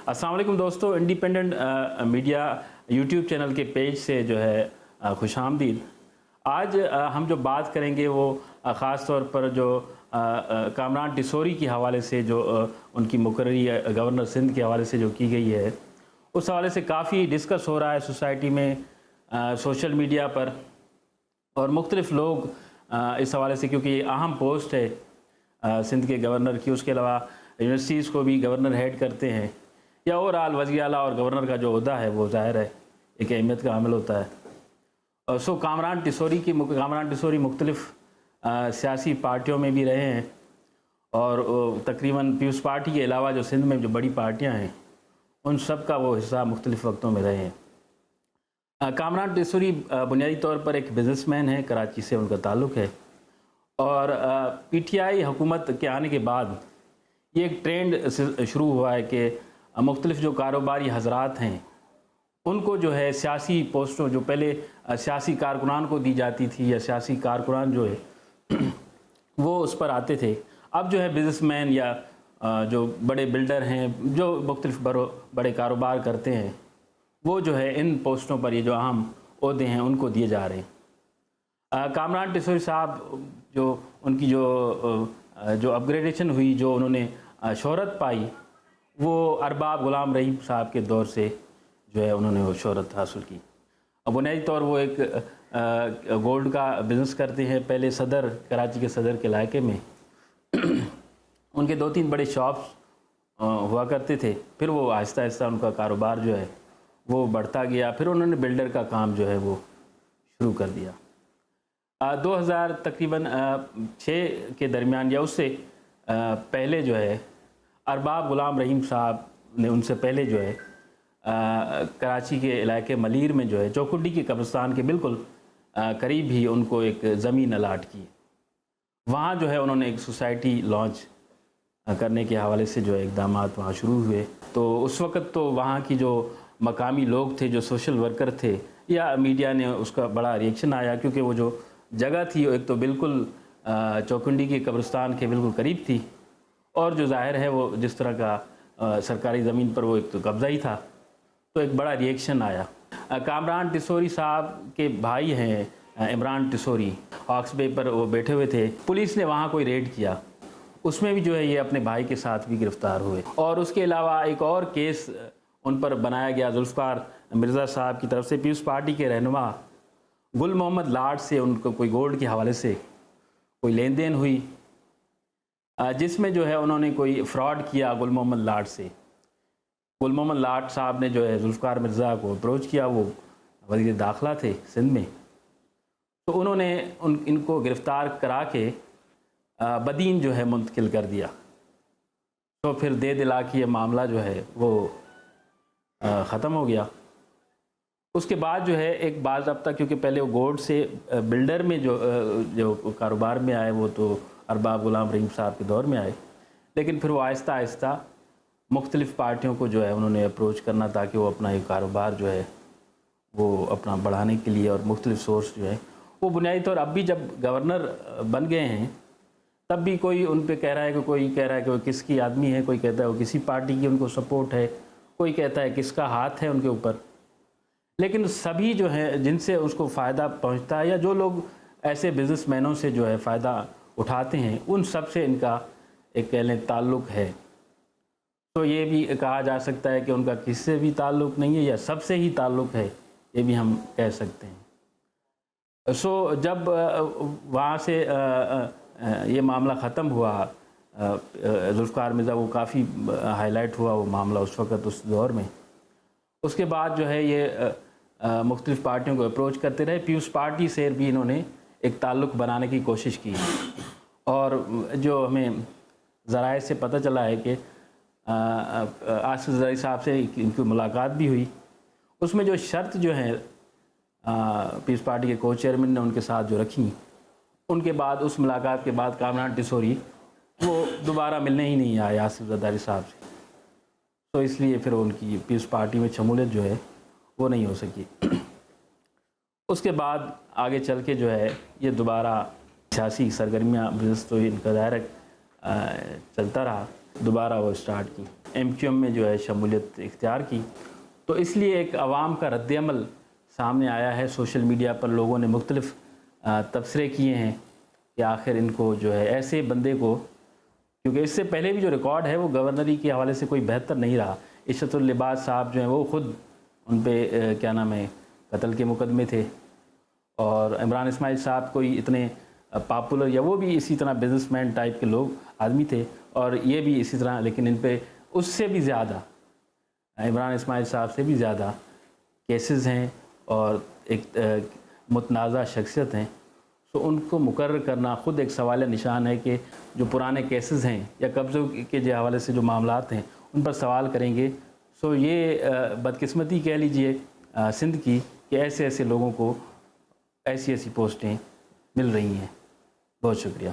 अस्सलाम वालेकुम दोस्तों, इंडिपेंडेंट मीडिया यूट्यूब चैनल के पेज से जो है खुश आमदीद। आज हम जो बात करेंगे वो ख़ास तौर पर जो कामरान टिसोरी के हवाले से जो उनकी मुकर्ररी गवर्नर सिंध के हवाले से जो की गई है, उस हवाले से काफ़ी डिस्कस हो रहा है सोसाइटी में, सोशल मीडिया पर, और मुख्तलिफ़ लोग इस हवाले से, क्योंकि ये अहम पोस्ट है सिंध के गवर्नर की। उसके अलावा यूनिवर्सिटीज़ को भी गवर्नर हेड करते हैं, या ओवरऑल वज़ीर आला और गवर्नर का जो ओहदा है वो ज़ाहिर है एक अहमियत का हामिल होता है। सो कामरान टिसोरी मुख्तलिफ़ सियासी पार्टियों में भी रहे हैं, और तकरीबन पीपल्स पार्टी के अलावा जो सिंध में जो बड़ी पार्टियां हैं उन सब का वो हिस्सा मुख्तलिफ़ वक्तों में रहे हैं। कामरान टिसोरी बुनियादी तौर पर एक बिज़नेसमैन है, कराची से उनका ताल्लुक़ है, और PTI हुकूमत के आने के बाद ये एक ट्रेंड शुरू हुआ है कि मुख्तलिफ़ जो कारोबारी हजरात हैं उनको जो है सियासी पोस्टों, जो पहले सियासी कारकुनान को दी जाती थी या सियासी कारकुनान जो है वो उस पर आते थे, अब जो है बिज़नेसमैन या जो बड़े बिल्डर हैं जो मुख्तलिफ़ बड़े कारोबार करते हैं वो जो है इन पोस्टों पर, ये जो अहम ओहदे हैं उनको दिए जा रहे हैं। कामरान टिसोरी साहब जो उनकी जो अपग्रेडेशन हुई, जो उन्होंने शोहरत पाई, वो अरबाब गुलाम रहीम साहब के दौर से जो है उन्होंने वो शोहरत हासिल की। अब बुनियादी तौर वो एक गोल्ड का बिज़नेस करते हैं। पहले सदर, कराची के सदर के इलाके में उनके 2-3 बड़े शॉप्स हुआ करते थे। फिर वो आहिस्ता आहिस्ता उनका कारोबार जो है वो बढ़ता गया। फिर उन्होंने बिल्डर का काम जो है वो शुरू कर दिया। 2000 तकरीबन 6 के दरमियान या उससे पहले जो है अरबाब गुलाम रहीम साहब ने, उनसे पहले जो है कराची के इलाके मलीर में जो है चौकुंडी के कब्रिस्तान के बिल्कुल करीब ही उनको एक ज़मीन अलाट की। वहाँ जो है उन्होंने एक सोसाइटी लॉन्च करने के हवाले से जो है इक़दाम वहाँ शुरू हुए। तो उस वक़्त तो वहाँ की जो मकामी लोग थे, जो सोशल वर्कर थे, या मीडिया ने उसका बड़ा रिएक्शन आया, क्योंकि वो जो जगह थी एक तो बिल्कुल चौकुंडी के कब्रिस्तान के बिल्कुल करीब थी, और जो ज़ाहिर है वो जिस तरह का सरकारी ज़मीन पर वो एक तो कब्ज़ा ही था, तो एक बड़ा रिएक्शन आया। कामरान टिसोरी साहब के भाई हैं इमरान टिसोरी, हॉक्स बे पर वो बैठे हुए थे। पुलिस ने वहाँ कोई रेड किया, उसमें भी जो है ये अपने भाई के साथ भी गिरफ़्तार हुए। और उसके अलावा एक और केस उन पर बनाया गया जुल्फ़िकार मिर्ज़ा साहब की तरफ से। पीपल्स पार्टी के रहनुमा गुल मोहम्मद लाड से उनको कोई गोल्ड के हवाले से कोई लेन देन हुई, जिसमें जो है उन्होंने कोई फ़्रॉड किया गुल मोहम्मद लाड से। गुल मोहम्मद लाड साहब ने जो है जुल्फ़िकार मिर्ज़ा को अप्रोच किया, वो वज़ीर दाखिला थे सिंध में, तो उन्होंने इनको गिरफ़्तार करा के बदीन जो है मुंतकिल कर दिया। तो फिर दे दिला के ये मामला जो है वो ख़त्म हो गया। उसके बाद जो है एक बाज़ाब्ता, क्योंकि पहले वो गोल्ड से बिल्डर में जो कारोबार में आए वो तो अरबाब गुलाम रहीम साहब के दौर में आए, लेकिन फिर वो आहिस्ता आहिस्ता मुख्तलिफ़ पार्टियों को जो है उन्होंने अप्रोच करना, ताकि वो अपना ये कारोबार जो है वो अपना बढ़ाने के लिए, और मुख्तलिफ़ सोर्स जो है वो बुनियादी तौर, अब भी जब गवर्नर बन गए हैं तब भी कोई उन पे कह रहा है कि, कोई कह रहा है कि वो किसकी आदमी है, कोई कहता है वो किसी पार्टी की उनको सपोर्ट है, कोई कहता है किसका हाथ है उनके ऊपर। लेकिन सभी जो है जिनसे उसको फ़ायदा पहुंचता है, या जो लोग ऐसे बिज़नेसमैनों से जो है फ़ायदा उठाते हैं, उन सब से इनका एक कह लें ताल्लुक़ है। तो ये भी कहा जा सकता है कि उनका किसी से भी ताल्लुक़ नहीं है, या सबसे ही ताल्लुक़ है, ये भी हम कह सकते हैं। सो जब वहाँ से ये मामला ख़त्म हुआ, जुल्फ़िकार मिर्ज़ा, वो काफ़ी हाईलाइट हुआ वो मामला उस वक़्त, उस दौर में। उसके बाद जो है ये मुख्तलिफ़ पार्टियों को अप्रोच करते रहे। पीपल्स पार्टी से भी इन्होंने एक ताल्लुक़ बनाने की कोशिश की, और जो हमें ज़राए से पता चला है कि आसिफ ज़रदारी साहब से इनकी मुलाकात भी हुई। उसमें जो शर्त जो है पीपल्स पार्टी के को चेयरमैन ने उनके साथ जो रखी, उनके बाद उस मुलाकात के बाद कामरान टिसोरी वो दोबारा मिलने ही नहीं आए आसिफ ज़रदारी साहब से। तो इसलिए फिर उनकी पीपल्स पार्टी में शमूलियत जो है वो नहीं हो सकी। उसके बाद आगे चल के जो है ये दोबारा सियासी सरगर्मियाँ, बिज़नेस तो इनका ज़ाहिर चलता रहा। دوبارہ وہ اسٹارٹ کی، MQM میں جو ہے شمولیت اختیار کی. تو اس لیے ایک عوام کا رد عمل سامنے آیا ہے. سوشل میڈیا پر لوگوں نے مختلف تبصرے کیے ہیں کہ آخر ان کو جو ہے ایسے بندے کو، کیونکہ اس سے پہلے بھی جو ریکارڈ ہے وہ گورنری کے حوالے سے کوئی بہتر نہیں رہا. عشرت اللباس صاحب جو ہیں وہ خود ان پہ کیا نام ہے قتل کے مقدمے تھے، اور عمران اسماعیل صاحب کوئی اتنے پاپولر، یا وہ بھی اسی طرح بزنس مین ٹائپ کے لوگ آدمی تھے، اور یہ بھی اسی طرح، لیکن ان پہ اس سے بھی زیادہ، عمران اسماعیل صاحب سے بھی زیادہ کیسز ہیں اور ایک متنازع شخصیت ہیں. سو ان کو مقرر کرنا خود ایک سوال نشان ہے کہ جو پرانے کیسز ہیں یا قبضوں کے جو حوالے سے جو معاملات ہیں ان پر سوال کریں گے. سو یہ بدقسمتی کہہ لیجئے سندھ کی کہ ایسے ایسے لوگوں کو ایسی ایسی پوسٹیں مل رہی ہیں. بہت شکریہ.